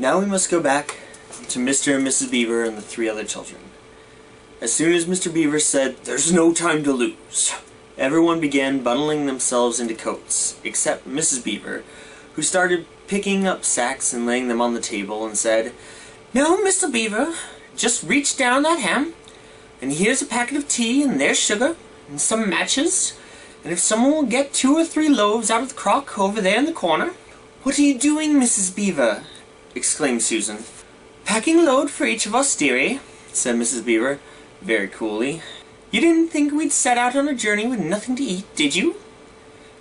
Now we must go back to Mr. and Mrs. Beaver and the 3 other children. As soon as Mr. Beaver said, "There's no time to lose," everyone began bundling themselves into coats, except Mrs. Beaver, who started picking up sacks and laying them on the table and said, "Now, Mr. Beaver, just reach down that ham, and here's a packet of tea, and there's sugar, and some matches, and if someone will get 2 or 3 loaves out of the crock over there in the corner." "What are you doing, Mrs. Beaver?" exclaimed Susan. "Packing a load for each of us, dearie," said Mrs. Beaver, very coolly. "You didn't think we'd set out on a journey with nothing to eat, did you?"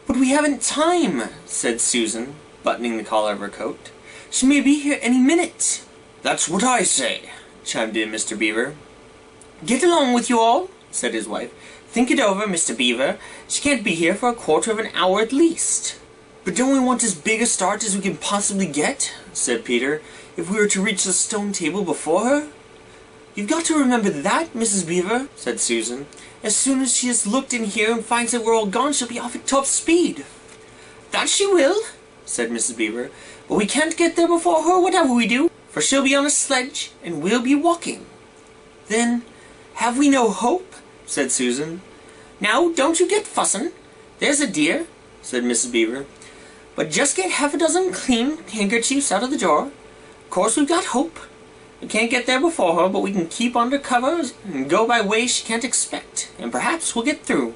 "But we haven't time," said Susan, buttoning the collar of her coat. "She may be here any minute." "That's what I say," chimed in Mr. Beaver. "Get along with you all," said his wife. "Think it over, Mr. Beaver. She can't be here for a quarter of an hour at least." "But don't we want as big a start as we can possibly get?" said Peter, "if we were to reach the stone table before her?" "You've got to remember that, Mrs. Beaver," said Susan. "As soon as she has looked in here and finds that we're all gone, she'll be off at top speed." "That she will," said Mrs. Beaver, "but we can't get there before her whatever we do, for she'll be on a sledge and we'll be walking." "Then have we no hope?" said Susan. "Now, don't you get fussin'. There's a dear," said Mrs. Beaver. "But just get half a dozen clean handkerchiefs out of the drawer. Of course we've got hope. We can't get there before her, but we can keep under cover and go by ways she can't expect, and perhaps we'll get through."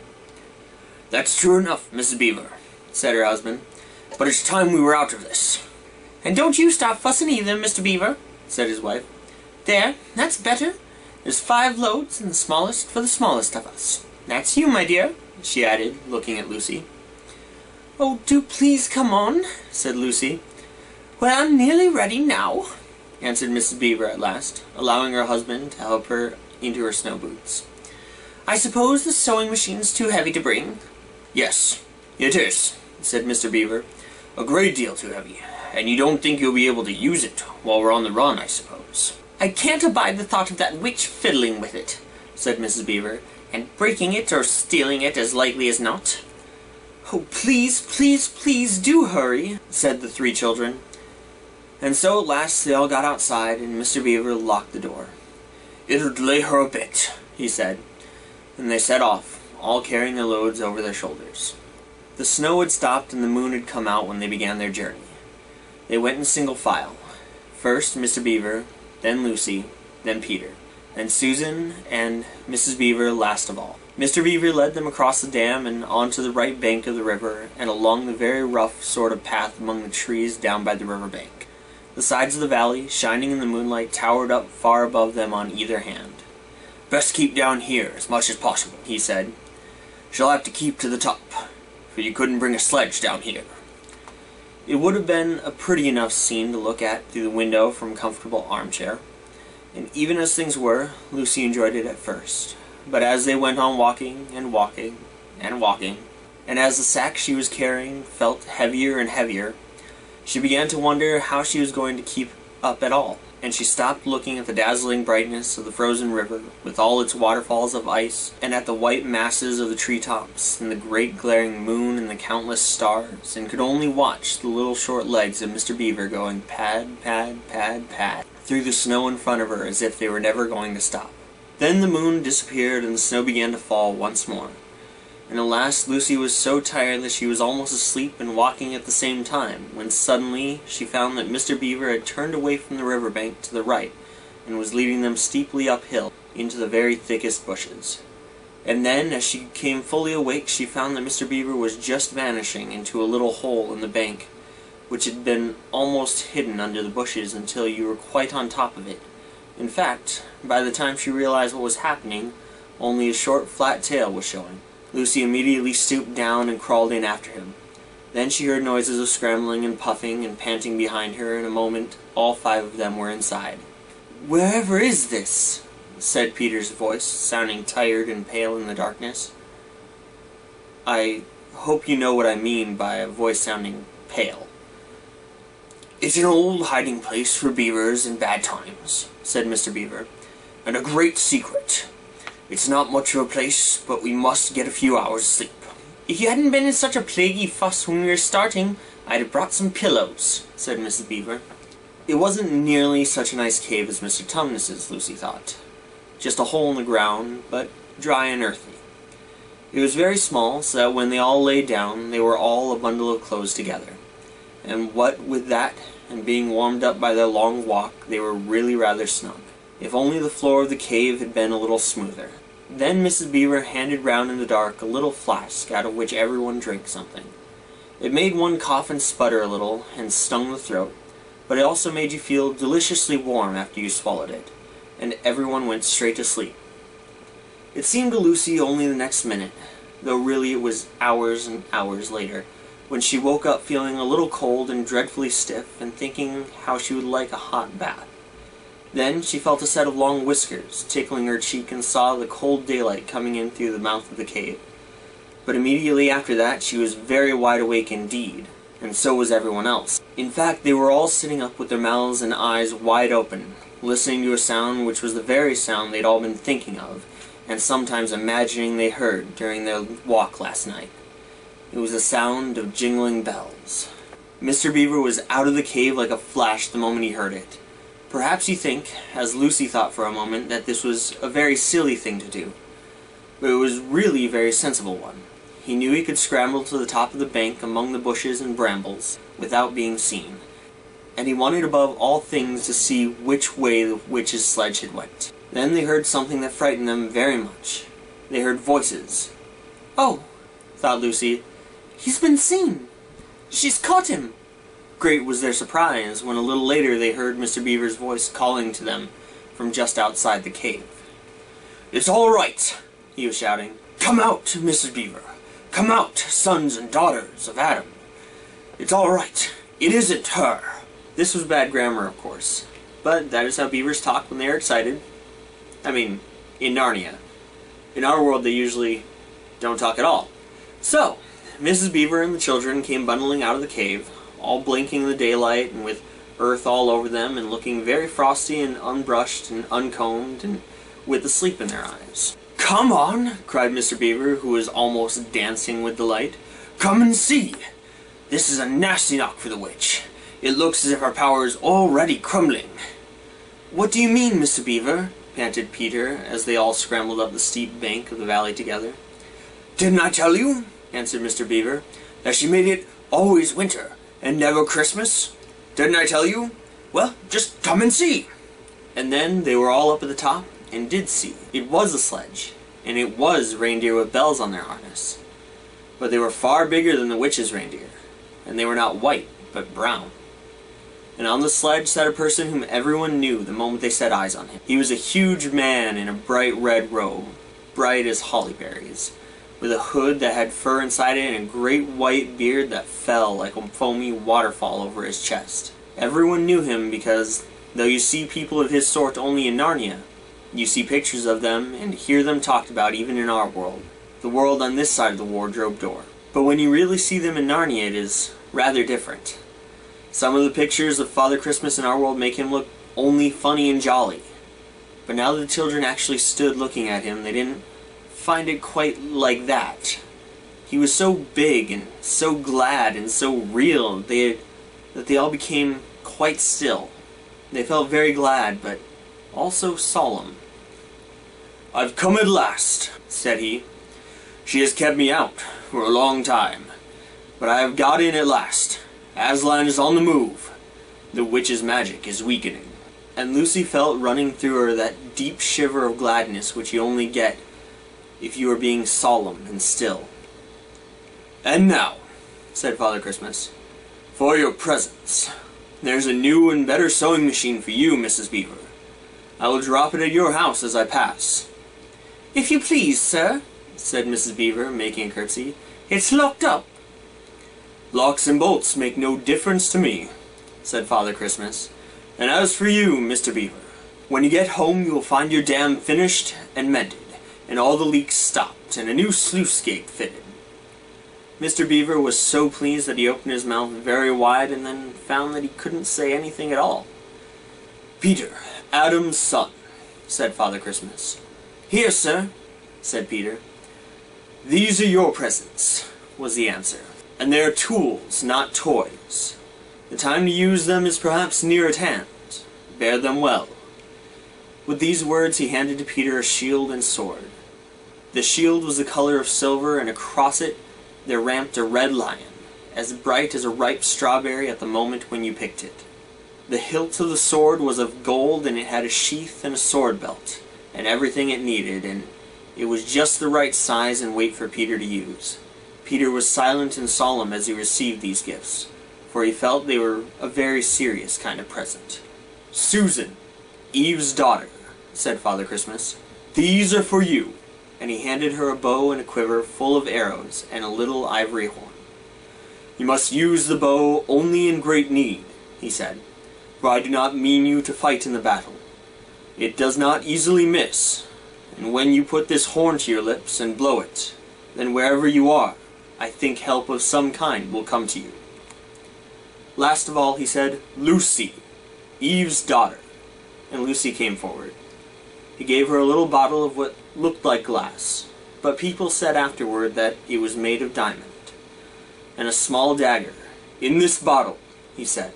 "That's true enough, Mrs. Beaver," said her husband. "But it's time we were out of this." "And don't you stop fussing either, Mr. Beaver," said his wife. "There, that's better. There's 5 loads, and the smallest for the smallest of us. That's you, my dear," she added, looking at Lucy. "Oh, do please come on," said Lucy. "Well, I'm nearly ready now," answered Mrs. Beaver at last, allowing her husband to help her into her snow boots. "I suppose the sewing machine's too heavy to bring?" "Yes, it is," said Mr. Beaver. "A great deal too heavy, and you don't think you'll be able to use it while we're on the run, I suppose." "I can't abide the thought of that witch fiddling with it," said Mrs. Beaver, "and breaking it or stealing it as likely as not." "Oh, please, please, please do hurry," said the 3 children. And so at last they all got outside, and Mr. Beaver locked the door. "It'll delay her a bit," he said, and they set off, all carrying their loads over their shoulders. The snow had stopped and the moon had come out when they began their journey. They went in single file. First Mr. Beaver, then Lucy, then Peter, and Susan and Mrs. Beaver last of all. Mr. Beaver led them across the dam and onto the right bank of the river and along the very rough sort of path among the trees down by the river bank. The sides of the valley, shining in the moonlight, towered up far above them on either hand. "Best keep down here as much as possible," he said. "She'll have to keep to the top, for you couldn't bring a sledge down here." It would have been a pretty enough scene to look at through the window from a comfortable armchair, and even as things were, Lucy enjoyed it at first. But as they went on walking and walking and walking, and as the sack she was carrying felt heavier and heavier, she began to wonder how she was going to keep up at all, and she stopped looking at the dazzling brightness of the frozen river, with all its waterfalls of ice, and at the white masses of the treetops, and the great glaring moon and the countless stars, and could only watch the little short legs of Mr. Beaver going pad, pad, pad, pad, through the snow in front of her as if they were never going to stop. Then the moon disappeared and the snow began to fall once more. And at last Lucy was so tired that she was almost asleep and walking at the same time, when suddenly she found that Mr. Beaver had turned away from the river bank to the right, and was leading them steeply uphill into the very thickest bushes. And then, as she came fully awake, she found that Mr. Beaver was just vanishing into a little hole in the bank, which had been almost hidden under the bushes until you were quite on top of it. In fact, by the time she realized what was happening, only a short flat tail was showing. Lucy immediately stooped down and crawled in after him. Then she heard noises of scrambling and puffing and panting behind her. In a moment, all 5 of them were inside. "Wherever is this?" said Peter's voice, sounding tired and pale in the darkness. "I hope you know what I mean by a voice sounding pale." "It's an old hiding place for beavers in bad times," said Mr. Beaver, "and a great secret. It's not much of a place, but we must get a few hours' sleep." "If you hadn't been in such a plaguey fuss when we were starting, I'd have brought some pillows," said Mrs. Beaver. It wasn't nearly such a nice cave as Mr. Tumnus's, Lucy thought. Just a hole in the ground, but dry and earthy. It was very small, so that when they all lay down, they were all a bundle of clothes together. And what with that, and being warmed up by their long walk, they were really rather snug. If only the floor of the cave had been a little smoother. Then Mrs. Beaver handed round in the dark a little flask out of which everyone drank something. It made one cough and sputter a little, and stung the throat, but it also made you feel deliciously warm after you swallowed it, and everyone went straight to sleep. It seemed to Lucy only the next minute, though really it was hours and hours later, when she woke up feeling a little cold and dreadfully stiff, and thinking how she would like a hot bath. Then she felt a set of long whiskers tickling her cheek and saw the cold daylight coming in through the mouth of the cave. But immediately after that she was very wide awake indeed, and so was everyone else. In fact, they were all sitting up with their mouths and eyes wide open, listening to a sound which was the very sound they'd all been thinking of, and sometimes imagining they heard during their walk last night. It was the sound of jingling bells. Mr. Beaver was out of the cave like a flash the moment he heard it. Perhaps you think, as Lucy thought for a moment, that this was a very silly thing to do. But it was really a very sensible one. He knew he could scramble to the top of the bank among the bushes and brambles without being seen, and he wanted above all things to see which way the witch's sledge had went. Then they heard something that frightened them very much. They heard voices. "Oh," thought Lucy, "he's been seen! She's caught him!" Great was their surprise when a little later they heard Mr. Beaver's voice calling to them from just outside the cave. "It's all right," he was shouting. "Come out, Mrs. Beaver. Come out, sons and daughters of Adam. It's all right. It isn't her." This was bad grammar, of course, but that is how beavers talk when they are excited. I mean, in Narnia. In our world they usually don't talk at all. So, Mrs. Beaver and the children came bundling out of the cave, all blinking in the daylight and with earth all over them and looking very frosty and unbrushed and uncombed and with the sleep in their eyes. "Come on!" cried Mr. Beaver, who was almost dancing with delight. "Come and see! This is a nasty knock for the witch. It looks as if our power is already crumbling." "What do you mean, Mr. Beaver?" panted Peter, as they all scrambled up the steep bank of the valley together. "Didn't I tell you," answered Mr. Beaver, "that she made it always winter, and never Christmas? Didn't I tell you? Well, just come and see." And then they were all up at the top, and did see. It was a sledge, and it was reindeer with bells on their harness. But they were far bigger than the witch's reindeer, and they were not white, but brown. And on the sledge sat a person whom everyone knew the moment they set eyes on him. He was a huge man in a bright red robe, bright as holly berries, with a hood that had fur inside it and a great white beard that fell like a foamy waterfall over his chest. Everyone knew him because, though you see people of his sort only in Narnia, you see pictures of them and hear them talked about even in our world, the world on this side of the wardrobe door. But when you really see them in Narnia, it is rather different. Some of the pictures of Father Christmas in our world make him look only funny and jolly. But now that the children actually stood looking at him, they didn't find it quite like that. He was so big and so glad and so real that they all became quite still. They felt very glad, but also solemn. "I've come at last," said he. "She has kept me out for a long time, but I have got in at last. Aslan is on the move. The witch's magic is weakening." And Lucy felt running through her that deep shiver of gladness which you only get if you are being solemn and still. "And now," said Father Christmas, "for your presents. There's a new and better sewing machine for you, Mrs. Beaver. I will drop it at your house as I pass." "If you please, sir," said Mrs. Beaver, making a curtsy. "It's locked up." "Locks and bolts make no difference to me," said Father Christmas. "And as for you, Mr. Beaver, when you get home you will find your dam finished and mended, and all the leaks stopped, and a new sluice gate fitted." Mr. Beaver was so pleased that he opened his mouth very wide and then found that he couldn't say anything at all. "Peter, Adam's son," said Father Christmas. "Here, sir," said Peter. "These are your presents," was the answer. "And they are tools, not toys. The time to use them is perhaps near at hand. Bear them well." With these words he handed to Peter a shield and sword. The shield was the color of silver, and across it there ramped a red lion, as bright as a ripe strawberry at the moment when you picked it. The hilt of the sword was of gold, and it had a sheath and a sword belt, and everything it needed, and it was just the right size and weight for Peter to use. Peter was silent and solemn as he received these gifts, for he felt they were a very serious kind of present. "Susan, Eve's daughter," said Father Christmas, "these are for you," and he handed her a bow and a quiver full of arrows and a little ivory horn. "You must use the bow only in great need," he said, "for I do not mean you to fight in the battle. It does not easily miss, and when you put this horn to your lips and blow it, then wherever you are, I think help of some kind will come to you. Last of all," he said, "Lucy, Eve's daughter," and Lucy came forward. He gave her a little bottle of what looked like glass, but people said afterward that it was made of diamond, and a small dagger. "In this bottle," he said,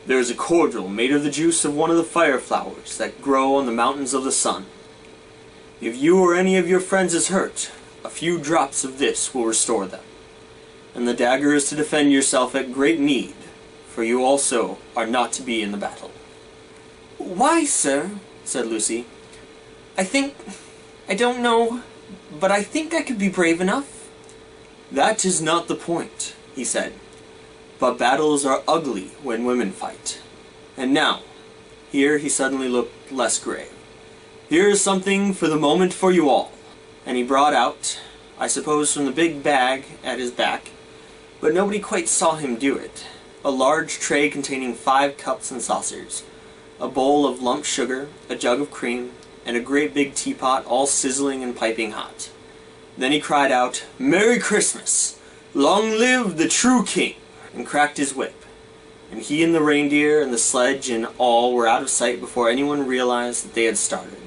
"there is a cordial made of the juice of one of the fire flowers that grow on the mountains of the sun. If you or any of your friends is hurt, a few drops of this will restore them. And the dagger is to defend yourself at great need, for you also are not to be in the battle." "Why, sir," said Lucy, I don't know, but I think I could be brave enough." "That is not the point," he said, "but battles are ugly when women fight. And now," here he suddenly looked less grave, "here is something for the moment for you all." And he brought out, I suppose from the big bag at his back, but nobody quite saw him do it, a large tray containing 5 cups and saucers, a bowl of lump sugar, a jug of cream, and a great big teapot all sizzling and piping hot. Then he cried out, "Merry Christmas! Long live the true king!" and cracked his whip. And he and the reindeer and the sledge and all were out of sight before anyone realized that they had started.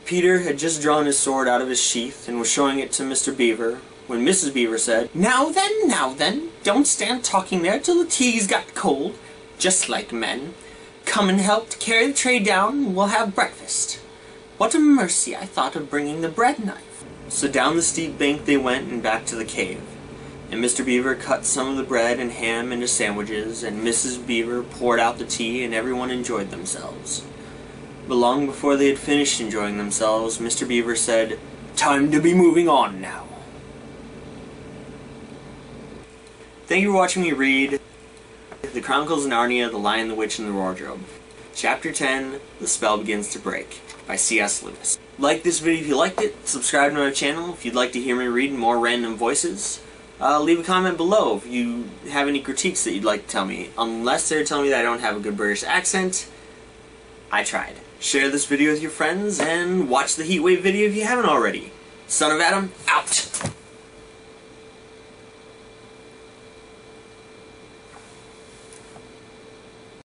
Peter had just drawn his sword out of his sheath and was showing it to Mr. Beaver, when Mrs. Beaver said, now then, don't stand talking there till the tea's got cold, just like men. Come and help to carry the tray down, and we'll have breakfast. What a mercy I thought of bringing the bread knife." So down the steep bank they went and back to the cave, and Mr. Beaver cut some of the bread and ham into sandwiches, and Mrs. Beaver poured out the tea, and everyone enjoyed themselves. But long before they had finished enjoying themselves, Mr. Beaver said, "Time to be moving on now." Thank you for watching me read The Chronicles of Narnia, The Lion, the Witch, and the Wardrobe. Chapter 10, The Spell Begins to Break, by C.S. Lewis. Like this video if you liked it, subscribe to my channel if you'd like to hear me read more random voices. Leave a comment below if you have any critiques that you'd like to tell me. Unless they're telling me that I don't have a good British accent, I tried. Share this video with your friends, and watch the Heatwave video if you haven't already. Son of Adam, out!